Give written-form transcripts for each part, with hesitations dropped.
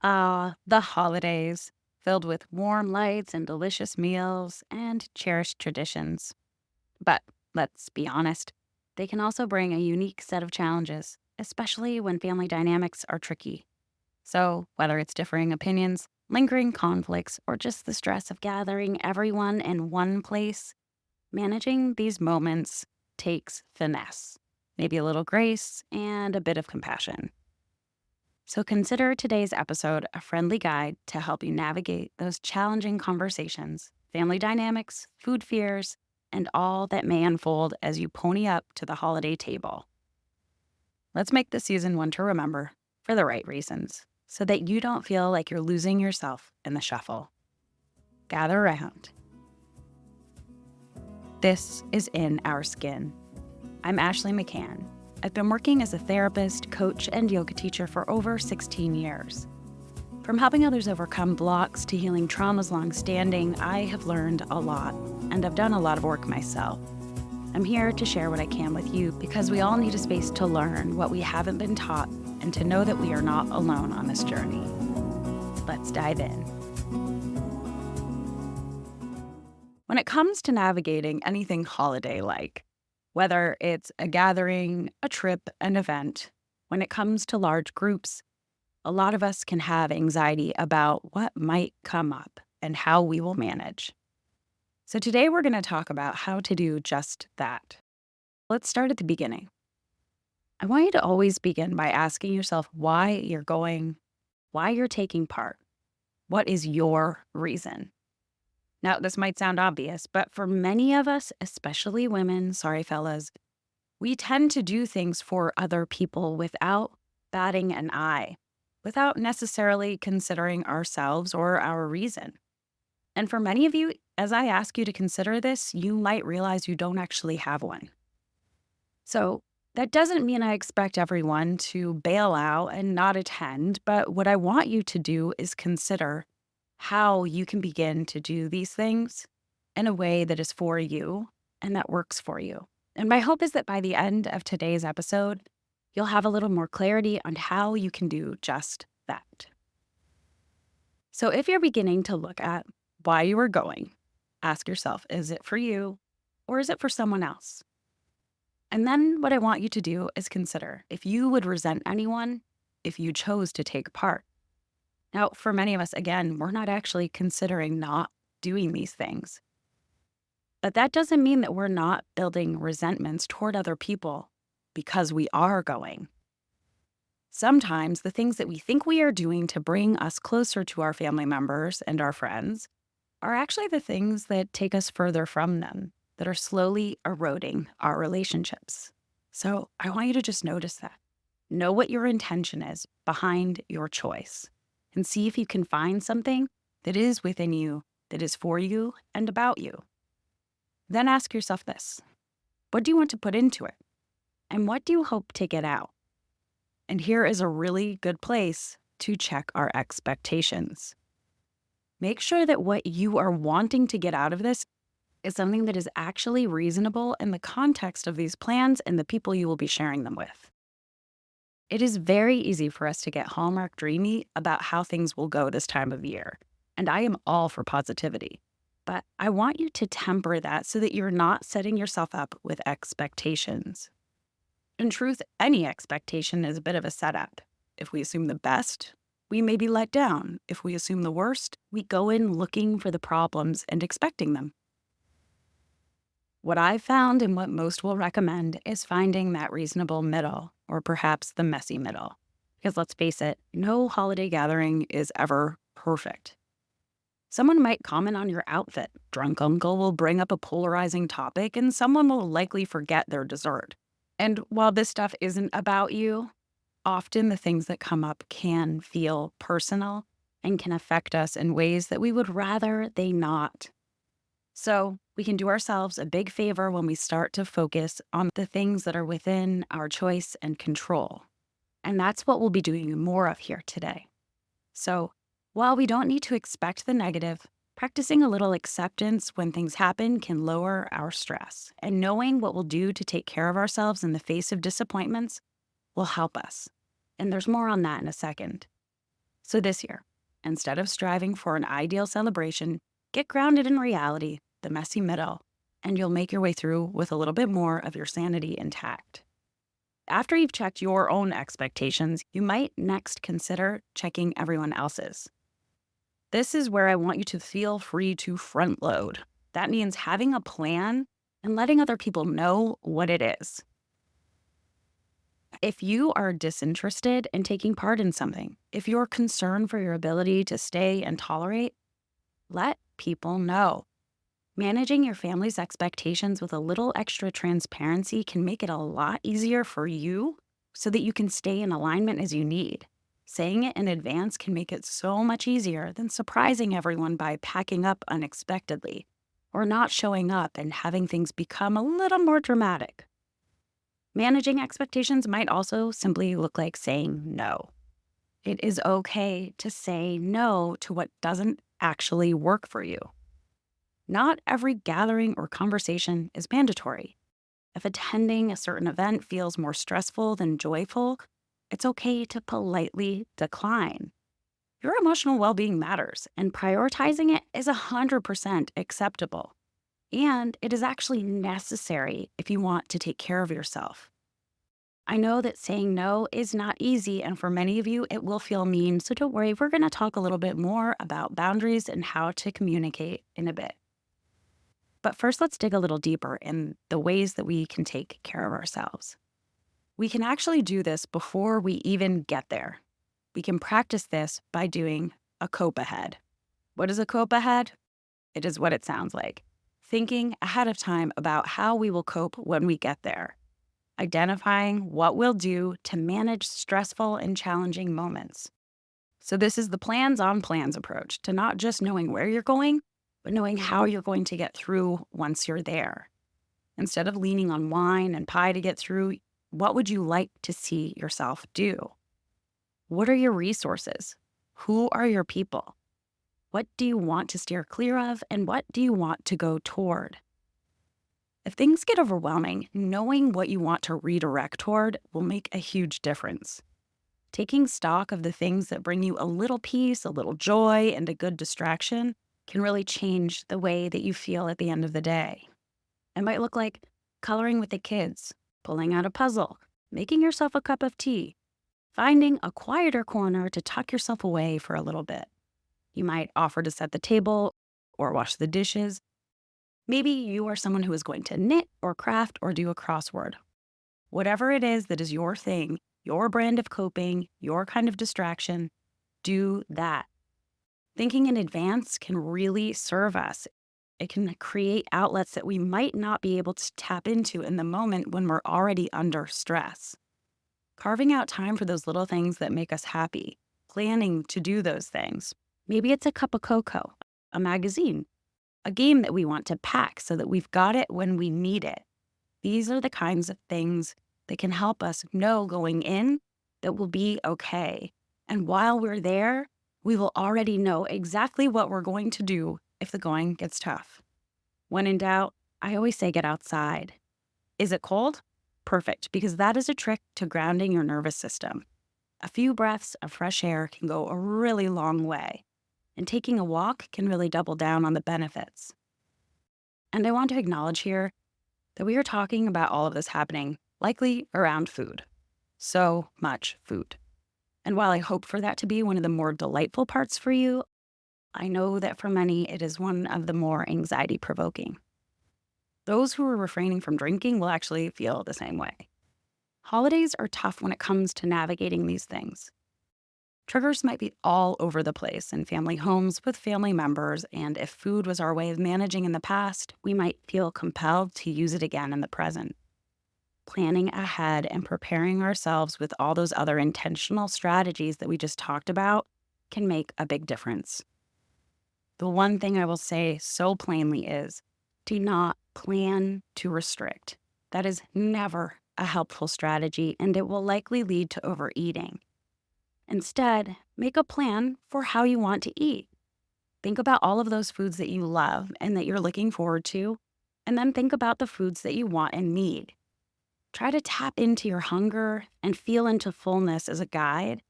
Ah, the holidays, filled with warm lights and delicious meals and cherished traditions. But let's be honest, they can also bring a unique set of challenges, especially when family dynamics are tricky. So, whether it's differing opinions, lingering conflicts, or just the stress of gathering everyone in one place, managing these moments takes finesse, maybe a little grace, and a bit of compassion. So consider today's episode a friendly guide to help you navigate those challenging conversations, family dynamics, food fears, and all that may unfold as you pony up to the holiday table. Let's make this season one to remember for the right reasons so that you don't feel like you're losing yourself in the shuffle. Gather around. This is In Our Skin. I'm Ashley McCann. I've been working as a therapist, coach, and yoga teacher for over 16 years. From helping others overcome blocks to healing traumas long-standing, I have learned a lot, and I've done a lot of work myself. I'm here to share what I can with you because we all need a space to learn what we haven't been taught and to know that we are not alone on this journey. Let's dive in. When it comes to navigating anything holiday-like, whether it's a gathering, a trip, an event, when it comes to large groups, a lot of us can have anxiety about what might come up and how we will manage. So today we're going to talk about how to do just that. Let's start at the beginning. I want you to always begin by asking yourself why you're going, why you're taking part. What is your reason? Now, this might sound obvious, but for many of us, especially women, sorry fellas, we tend to do things for other people without batting an eye, without necessarily considering ourselves or our reason. And for many of you, as I ask you to consider this, you might realize you don't actually have one. So that doesn't mean I expect everyone to bail out and not attend, but what I want you to do is consider how you can begin to do these things in a way that is for you and that works for you. And my hope is that by the end of today's episode, you'll have a little more clarity on how you can do just that. So if you're beginning to look at why you are going, ask yourself, is it for you or is it for someone else? And then what I want you to do is consider if you would resent anyone if you chose to take part. Now, for many of us, again, we're not actually considering not doing these things. But that doesn't mean that we're not building resentments toward other people because we are going. Sometimes the things that we think we are doing to bring us closer to our family members and our friends are actually the things that take us further from them, that are slowly eroding our relationships. So I want you to just notice that. Know what your intention is behind your choice and see if you can find something that is within you, that is for you and about you. Then ask yourself this: what do you want to put into it? And what do you hope to get out? And here is a really good place to check our expectations. Make sure that what you are wanting to get out of this is something that is actually reasonable in the context of these plans and the people you will be sharing them with. It is very easy for us to get Hallmark dreamy about how things will go this time of year, and I am all for positivity. But I want you to temper that so that you're not setting yourself up with expectations. In truth, any expectation is a bit of a setup. If we assume the best, we may be let down. If we assume the worst, we go in looking for the problems and expecting them. What I've found and what most will recommend is finding that reasonable middle, or perhaps the messy middle. Because let's face it, no holiday gathering is ever perfect. Someone might comment on your outfit, drunk uncle will bring up a polarizing topic, and someone will likely forget their dessert. And while this stuff isn't about you, often the things that come up can feel personal and can affect us in ways that we would rather they not. So we can do ourselves a big favor when we start to focus on the things that are within our choice and control. And that's what we'll be doing more of here today. So while we don't need to expect the negative, practicing a little acceptance when things happen can lower our stress. And knowing what we'll do to take care of ourselves in the face of disappointments will help us. And there's more on that in a second. So this year, instead of striving for an ideal celebration, get grounded in reality, the messy middle, and you'll make your way through with a little bit more of your sanity intact. After you've checked your own expectations, you might next consider checking everyone else's. This is where I want you to feel free to front load. That means having a plan and letting other people know what it is. If you are disinterested in taking part in something, if you're concerned for your ability to stay and tolerate, let people know. Managing your family's expectations with a little extra transparency can make it a lot easier for you so that you can stay in alignment as you need. Saying it in advance can make it so much easier than surprising everyone by packing up unexpectedly or not showing up and having things become a little more dramatic. Managing expectations might also simply look like saying no. It is okay to say no to what doesn't actually work for you. Not every gathering or conversation is mandatory. If attending a certain event feels more stressful than joyful, it's okay to politely decline. Your emotional well being matters, and prioritizing it is 100% acceptable. And it is actually necessary if you want to take care of yourself. I know that saying no is not easy, and for many of you, it will feel mean. So don't worry, we're going to talk a little bit more about boundaries and how to communicate in a bit. But first, let's dig a little deeper in the ways that we can take care of ourselves. We can actually do this before we even get there. We can practice this by doing a cope ahead. What is a cope ahead? It is what it sounds like. Thinking ahead of time about how we will cope when we get there. Identifying what we'll do to manage stressful and challenging moments. So this is the plans on plans approach to not just knowing where you're going, but knowing how you're going to get through once you're there. Instead of leaning on wine and pie to get through, what would you like to see yourself do? What are your resources? Who are your people? What do you want to steer clear of, and what do you want to go toward? If things get overwhelming, knowing what you want to redirect toward will make a huge difference. Taking stock of the things that bring you a little peace, a little joy, and a good distraction can really change the way that you feel at the end of the day. It might look like coloring with the kids, pulling out a puzzle, making yourself a cup of tea, finding a quieter corner to tuck yourself away for a little bit. You might offer to set the table or wash the dishes. Maybe you are someone who is going to knit or craft or do a crossword. Whatever it is that is your thing, your brand of coping, your kind of distraction, do that. Thinking in advance can really serve us. It can create outlets that we might not be able to tap into in the moment when we're already under stress. Carving out time for those little things that make us happy, planning to do those things. Maybe it's a cup of cocoa, a magazine, a game that we want to pack so that we've got it when we need it. These are the kinds of things that can help us know going in that we'll be okay. And while we're there, we will already know exactly what we're going to do if the going gets tough. When in doubt, I always say get outside. Is it cold? Perfect, because that is a trick to grounding your nervous system. A few breaths of fresh air can go a really long way, and taking a walk can really double down on the benefits. And I want to acknowledge here that we are talking about all of this happening likely around food. So much food. And while I hope for that to be one of the more delightful parts for you, I know that for many it is one of the more anxiety-provoking. Those who are refraining from drinking will actually feel the same way. Holidays are tough when it comes to navigating these things. Triggers might be all over the place in family homes with family members, and if food was our way of managing in the past, we might feel compelled to use it again in the present. Planning ahead and preparing ourselves with all those other intentional strategies that we just talked about can make a big difference. The one thing I will say so plainly is do not plan to restrict. That is never a helpful strategy, and it will likely lead to overeating. Instead, make a plan for how you want to eat. Think about all of those foods that you love and that you're looking forward to, and then think about the foods that you want and need. Try to tap into your hunger and feel into fullness as a guide,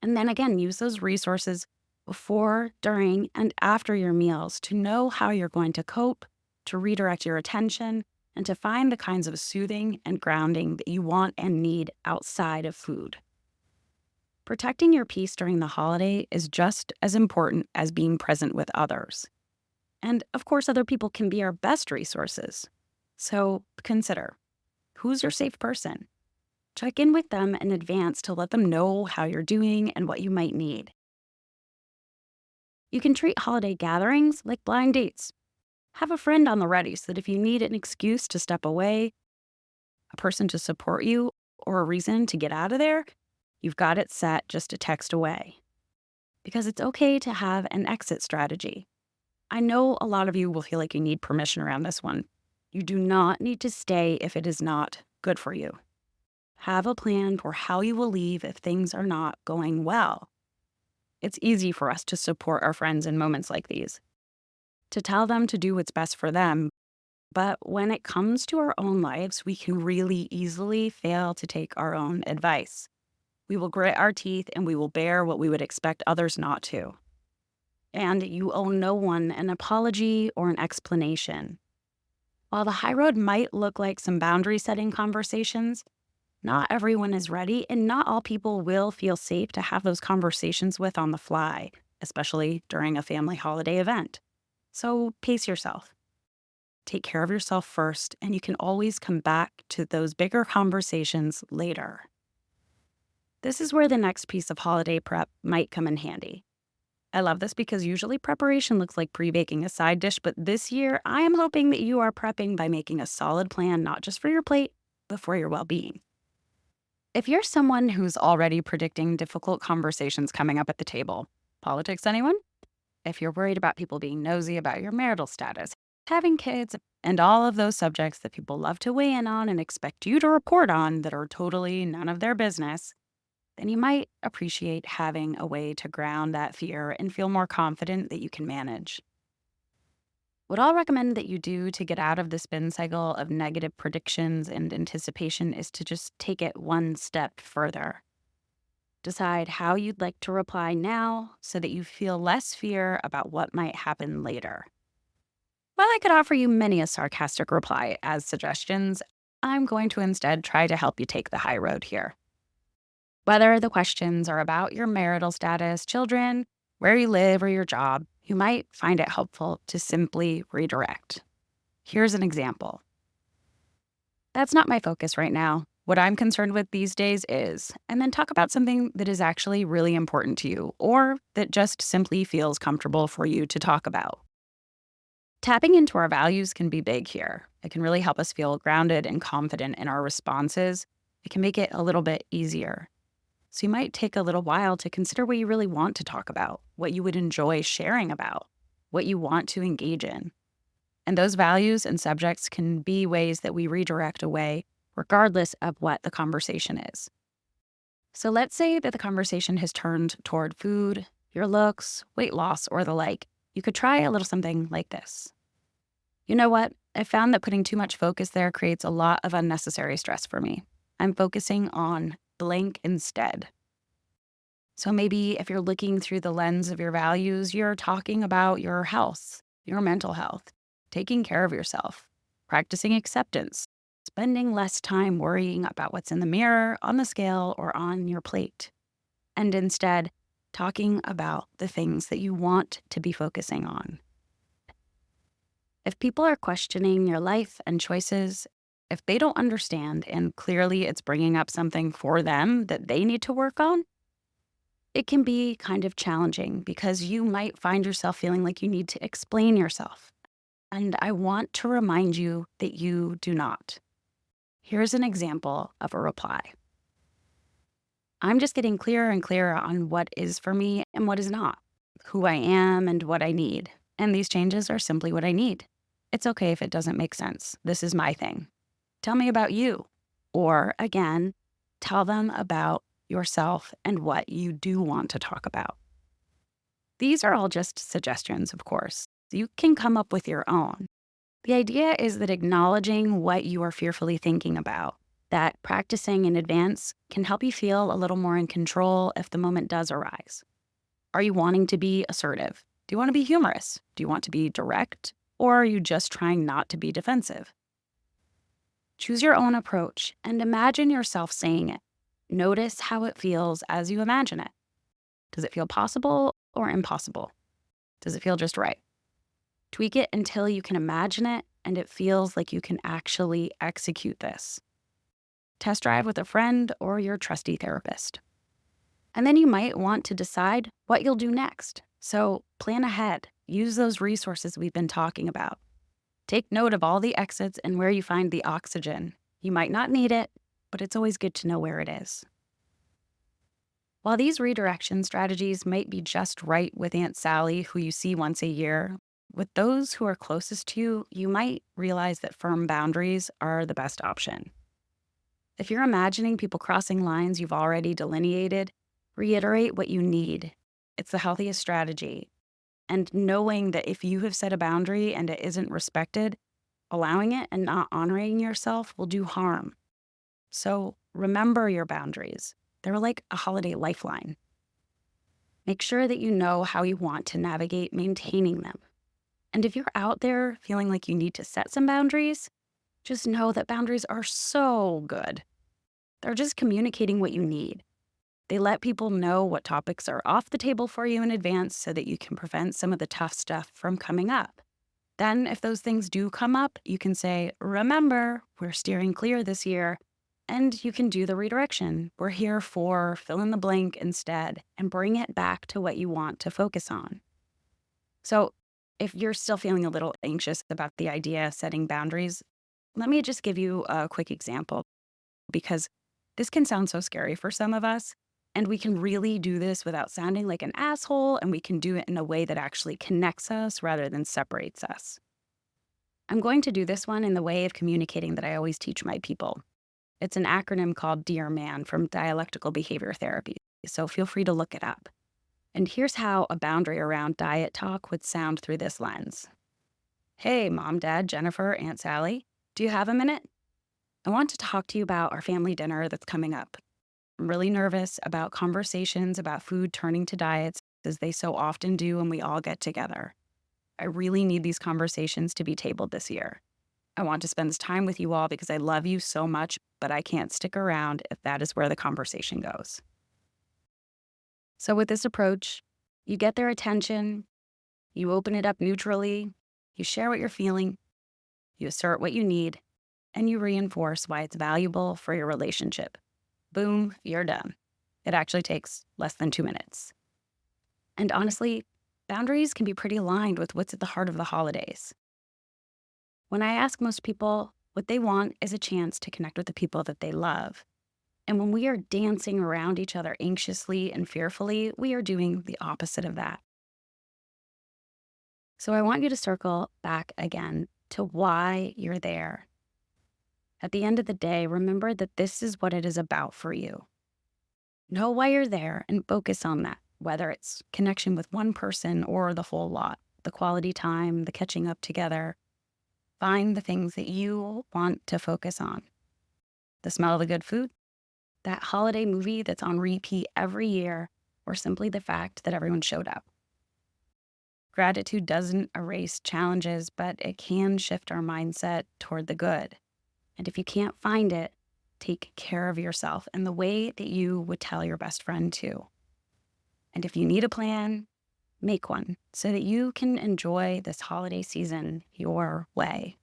And then again, use those resources before, during, and after your meals to know how you're going to cope, to redirect your attention, and to find the kinds of soothing and grounding that you want and need outside of food. Protecting your peace during the holiday is just as important as being present with others. And of course, other people can be our best resources. So consider, who's your safe person? Check in with them in advance to let them know how you're doing and what you might need. You can treat holiday gatherings like blind dates. Have a friend on the ready so that if you need an excuse to step away, a person to support you, or a reason to get out of there, you've got it set just a text away. Because it's okay to have an exit strategy. I know a lot of you will feel like you need permission around this one. You do not need to stay if it is not good for you. Have a plan for how you will leave if things are not going well. It's easy for us to support our friends in moments like these, to tell them to do what's best for them. But when it comes to our own lives, we can really easily fail to take our own advice. We will grit our teeth and we will bear what we would expect others not to. And you owe no one an apology or an explanation. While the high road might look like some boundary setting conversations, not everyone is ready, and not all people will feel safe to have those conversations with on the fly, especially during a family holiday event. So pace yourself. Take care of yourself first, and you can always come back to those bigger conversations later. This is where the next piece of holiday prep might come in handy. I love this because usually preparation looks like pre-baking a side dish, but this year I am hoping that you are prepping by making a solid plan, not just for your plate, but for your well-being. If you're someone who's already predicting difficult conversations coming up at the table, politics, anyone? If you're worried about people being nosy about your marital status, having kids, and all of those subjects that people love to weigh in on and expect you to report on that are totally none of their business, then you might appreciate having a way to ground that fear and feel more confident that you can manage. What I'll recommend that you do to get out of the spin cycle of negative predictions and anticipation is to just take it one step further. Decide how you'd like to reply now so that you feel less fear about what might happen later. While I could offer you many a sarcastic reply as suggestions, I'm going to instead try to help you take the high road here. Whether the questions are about your marital status, children, where you live, or your job, you might find it helpful to simply redirect. Here's an example. That's not my focus right now. What I'm concerned with these days is, and then talk about something that is actually really important to you, or that just simply feels comfortable for you to talk about. Tapping into our values can be big here. It can really help us feel grounded and confident in our responses. It can make it a little bit easier. So you might take a little while to consider what you really want to talk about, what you would enjoy sharing about, what you want to engage in. And those values and subjects can be ways that we redirect away, regardless of what the conversation is. So let's say that the conversation has turned toward food, your looks, weight loss, or the like. You could try a little something like this. You know what? I found that putting too much focus there creates a lot of unnecessary stress for me. I'm focusing on blank instead. So maybe if you're looking through the lens of your values, you're talking about your health, your mental health, taking care of yourself, practicing acceptance, spending less time worrying about what's in the mirror, on the scale, or on your plate. And instead, talking about the things that you want to be focusing on. If people are questioning your life and choices, if they don't understand and clearly it's bringing up something for them that they need to work on, it can be kind of challenging because you might find yourself feeling like you need to explain yourself. And I want to remind you that you do not. Here's an example of a reply. I'm just getting clearer and clearer on what is for me and what is not, who I am and what I need. And these changes are simply what I need. It's okay if it doesn't make sense. This is my thing. Tell me about you. Or again, tell them about yourself and what you do want to talk about. These are all just suggestions, of course. You can come up with your own. The idea is that acknowledging what you are fearfully thinking about, that practicing in advance can help you feel a little more in control if the moment does arise. Are you wanting to be assertive? Do you want to be humorous? Do you want to be direct? Or are you just trying not to be defensive? Choose your own approach and imagine yourself saying it. Notice how it feels as you imagine it. Does it feel possible or impossible? Does it feel just right? Tweak it until you can imagine it and it feels like you can actually execute this. Test drive with a friend or your trusty therapist. And then you might want to decide what you'll do next. So plan ahead. Use those resources we've been talking about. Take note of all the exits and where you find the oxygen. You might not need it, but it's always good to know where it is. While these redirection strategies might be just right with Aunt Sally, who you see once a year, with those who are closest to you, you might realize that firm boundaries are the best option. If you're imagining people crossing lines you've already delineated, reiterate what you need. It's the healthiest strategy. And knowing that if you have set a boundary and it isn't respected, allowing it and not honoring yourself will do harm. So remember your boundaries. They're like a holiday lifeline. Make sure that you know how you want to navigate maintaining them. And if you're out there feeling like you need to set some boundaries, just know that boundaries are so good. They're just communicating what you need. They let people know what topics are off the table for you in advance so that you can prevent some of the tough stuff from coming up. Then, if those things do come up, you can say, remember, we're steering clear this year. And you can do the redirection. We're here for fill in the blank instead and bring it back to what you want to focus on. So if you're still feeling a little anxious about the idea of setting boundaries, let me just give you a quick example because this can sound so scary for some of us. And we can really do this without sounding like an asshole, and we can do it in a way that actually connects us rather than separates us. I'm going to do this one in the way of communicating that I always teach my people. It's an acronym called Dear Man from dialectical behavior therapy, so feel free to look it up. And here's how a boundary around diet talk would sound through this lens. Hey, Mom, Dad, Jennifer, Aunt Sally, do you have a minute? I want to talk to you about our family dinner that's coming up. I'm really nervous about conversations about food turning to diets, as they so often do when we all get together. I really need these conversations to be tabled this year. I want to spend this time with you all because I love you so much, but I can't stick around if that is where the conversation goes. So with this approach, you get their attention, you open it up neutrally, you share what you're feeling, you assert what you need, and you reinforce why it's valuable for your relationship. Boom, you're done. It actually takes less than 2 minutes. And honestly, boundaries can be pretty aligned with what's at the heart of the holidays. When I ask most people, what they want is a chance to connect with the people that they love. And when we are dancing around each other anxiously and fearfully, we are doing the opposite of that. So I want you to circle back again to why you're there. At the end of the day, remember that this is what it is about for you. Know why you're there and focus on that, whether it's connection with one person or the whole lot, the quality time, the catching up together. Find the things that you want to focus on. The smell of the good food, that holiday movie that's on repeat every year, or simply the fact that everyone showed up. Gratitude doesn't erase challenges, but it can shift our mindset toward the good. And if you can't find it, take care of yourself in the way that you would tell your best friend to. And if you need a plan, make one so that you can enjoy this holiday season your way.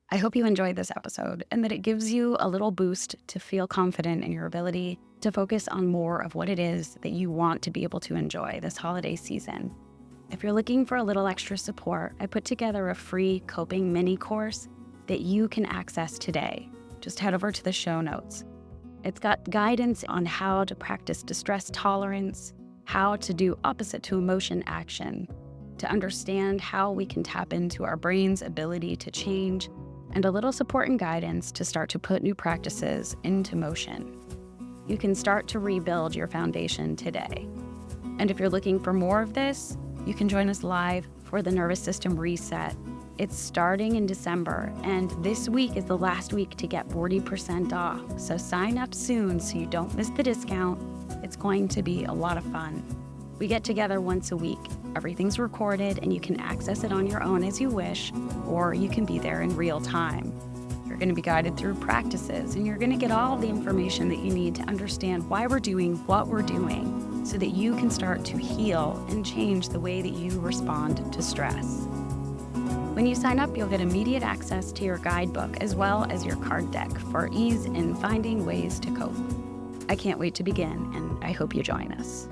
I hope you enjoyed this episode and that it gives you a little boost to feel confident in your ability to focus on more of what it is that you want to be able to enjoy this holiday season. If you're looking for a little extra support, I put together a free coping mini course that you can access today. Just head over to the show notes. It's got guidance on how to practice distress tolerance, how to do opposite to emotion action, to understand how we can tap into our brain's ability to change, and a little support and guidance to start to put new practices into motion. You can start to rebuild your foundation today. And if you're looking for more of this, you can join us live for the Nervous System Reset. It's starting in December, and this week is the last week to get 40% off. So sign up soon so you don't miss the discount. It's going to be a lot of fun. We get together once a week. Everything's recorded, and you can access it on your own as you wish, or you can be there in real time. You're going to be guided through practices, and you're going to get all the information that you need to understand why we're doing what we're doing so that you can start to heal and change the way that you respond to stress. When you sign up, you'll get immediate access to your guidebook as well as your card deck for ease in finding ways to cope. I can't wait to begin, and I hope you join us.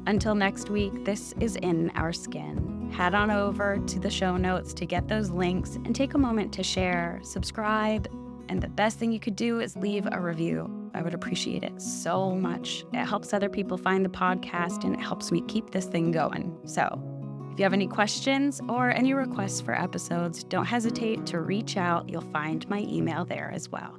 Until next week, this is In Our Skin. Head on over to the show notes to get those links and take a moment to share, subscribe, and the best thing you could do is leave a review. I would appreciate it so much. It helps other people find the podcast, and it helps me keep this thing going. So, if you have any questions or any requests for episodes, don't hesitate to reach out. You'll find my email there as well.